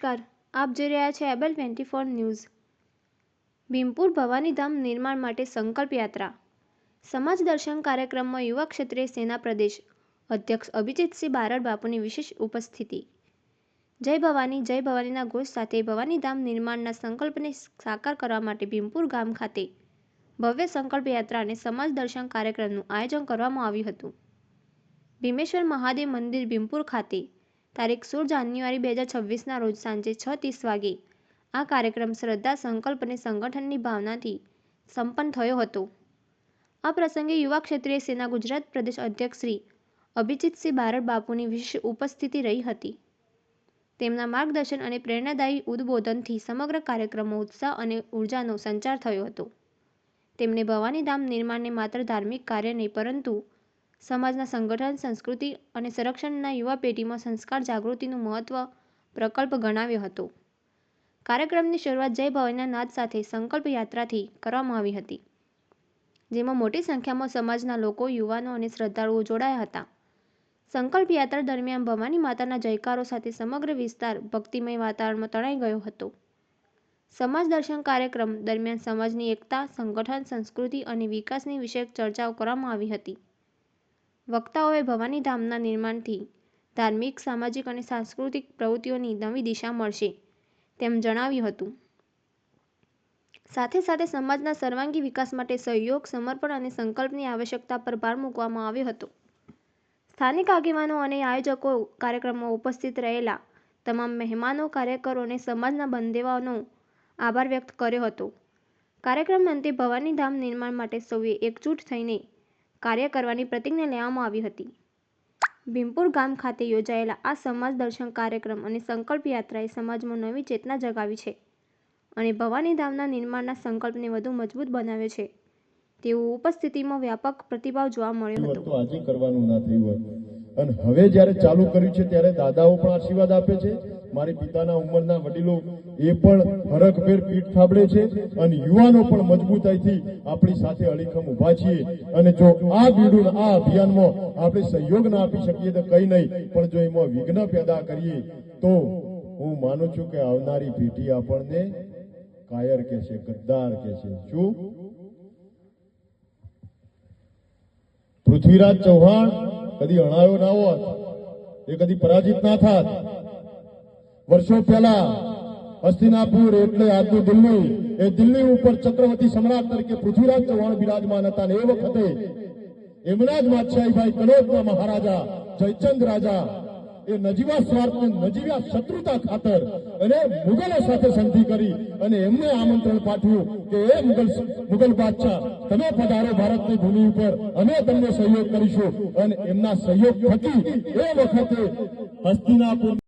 નમસ્કાર, આપ જોઈ રહ્યા છો એબલ 24 ન્યૂઝ। ભીમપુર ભવાનીધામ નિર્માણ માટે સંકલ્પ યાત્રા સમાજ દર્શન કાર્યક્રમમાં યુવા ક્ષત્રિય સેના પ્રદેશ અધ્યક્ષ અભિજીતસિંહ બારડ બાપુની વિશેષ ઉપસ્થિતિ। જય ભવાનીના ઘોષ સાથે ભવાનીધામ નિર્માણના સંકલ્પને સાકાર કરવા માટે ભીમપુર ગામ ખાતે ભવ્ય સંકલ્પ યાત્રા અને સમાજ દર્શન કાર્યક્રમનું આયોજન કરવામાં આવ્યું હતું। ભીમેશ્વર મહાદેવ મંદિર ભીમપુર ખાતે તારીખ 16 જાન્યુઆરી 2026ના રોજ સાંજે 6:30 વાગે આ કાર્યક્રમ શ્રદ્ધા, સંકલ્પ અને સંગઠનની ભાવનાથી સંપન્ન થયો હતો। આ પ્રસંગે યુવા ક્ષત્રિય સેના ગુજરાત પ્રદેશ અધ્યક્ષ શ્રી અભિજીતસિંહ બારડ બાપુની વિશેષ ઉપસ્થિતિ રહી હતી। તેમના માર્ગદર્શન અને પ્રેરણાદાયી ઉદબોધનથી સમગ્ર કાર્યક્રમમાં ઉત્સાહ અને ઉર્જાનો સંચાર થયો હતો। તેમણે ભવાનીધામ નિર્માણને માત્ર ધાર્મિક કાર્ય નહીં પરંતુ સમાજના સંગઠન, સંસ્કૃતિ અને સંરક્ષણના યુવા પેઢીમાં સંસ્કાર જાગૃતિનું મહત્વ પ્રકલ્પ ગણાવ્યો હતો। કાર્યક્રમની શરૂઆત જય ભવાનીના નાદ સાથે સંકલ્પ યાત્રાથી કરવામાં આવી હતી, જેમાં મોટી સંખ્યામાં સમાજના લોકો, યુવાનો અને શ્રદ્ધાળુઓ જોડાયા હતા। સંકલ્પ યાત્રા દરમિયાન ભવાની માતાના જયકારો સાથે સમગ્ર વિસ્તાર ભક્તિમય વાતાવરણમાં તણાઈ ગયો હતો। સમાજ દર્શન કાર્યક્રમ દરમિયાન સમાજની એકતા, સંગઠન, સંસ્કૃતિ અને વિકાસની વિષયક ચર્ચાઓ કરવામાં આવી હતી। વક્તાઓએ ભવાનીધામના નિર્માણથી ધાર્મિક, સામાજિક અને સાંસ્કૃતિક પ્રવૃત્તિઓની નવી દિશા મળશે તેમ જણાવ્યું હતું। સાથે સાથે સમાજના સર્વાંગી વિકાસ માટે સહયોગ, સમર્પણ અને સંકલ્પની આવશ્યકતા પર ભાર મૂકવામાં આવ્યો હતો। સ્થાનિક આગેવાનો અને આયોજકો કાર્યક્રમમાં ઉપસ્થિત રહેલા તમામ મહેમાનો, કાર્યકરો અને સમાજના બંધુઓનો આભાર વ્યક્ત કર્યો હતો। કાર્યક્રમ અંતે ભવાનીધામ નિર્માણ માટે સૌએ એકજૂટ થઈને કાર્ય કરવાની પ્રતિજ્ઞા લેવામાં આવી હતી। ભીમપુર ગામ ખાતે યોજાયેલા આ સમાજ દર્શન કાર્યક્રમ અને સંકલ્પ યાત્રાએ સમાજમાં નવી ચેતના જગાવી છે અને ભવાનીધામના નિર્માણના સંકલ્પને વધુ મજબૂત બનાવ્યો છે તેવું ઉપસ્થિતિમાં વ્યાપક પ્રતિભાવ જોવા મળ્યો હતો। આજે કરવાનું ના થયું અને હવે જ્યારે ચાલુ કર્યું છે ત્યારે દાદાઓ પણ આશીર્વાદ આપે છે, મારી પિતાના ઉંમરના વડીલો એ પણ હરખભેર પીઠ થાબડે છે અને યુવાનો પણ મજબૂતાઈથી આપણી સાથે અડીખમ ઊભા છીએ। અને જો આ બીડું, આ અભિયાનમાં આપણે સહયોગ ના આપી શકીએ તો કંઈ નહીં, પણ જો એમાં વિઘ્ન પેદા કરીએ તો હું માનું છું કે આવનારી પેઢી આપણને કાયર કહેશે, ગદ્દાર કહેશે। શું પૃથ્વીરાજ ચૌહાણ કદી અણાયો ના હોત, એ કદી પરાજિત ના થાત। વર્ષો પહેલા હસ્તિનાપુર એટલે આજનું દિલ્હી, એ દિલ્હી ઉપર ચક્રવર્તી સમ્રાટ તરીકે પૃથ્વીરાજ ચૌહાણ બિરાજમાન હતા અને એ વખતે એમના જ બાદશાહીભાઈ કનોજના મહારાજા જયચંદ રાજા એ નજીવા સ્વાર્થ, નજીવા શત્રુતા ખાતર અને મુગલો સાથે સંધિ કરી અને એમને આમંત્રણ પાઠવ્યું કે એ મુગલ બાદશાહ, તમે પધારો ભારતની ભૂમિ ઉપર, અમે તમને સહયોગ કરીશું। અને એમના સહયોગ થકી એ વખતે હસ્તિનાપુર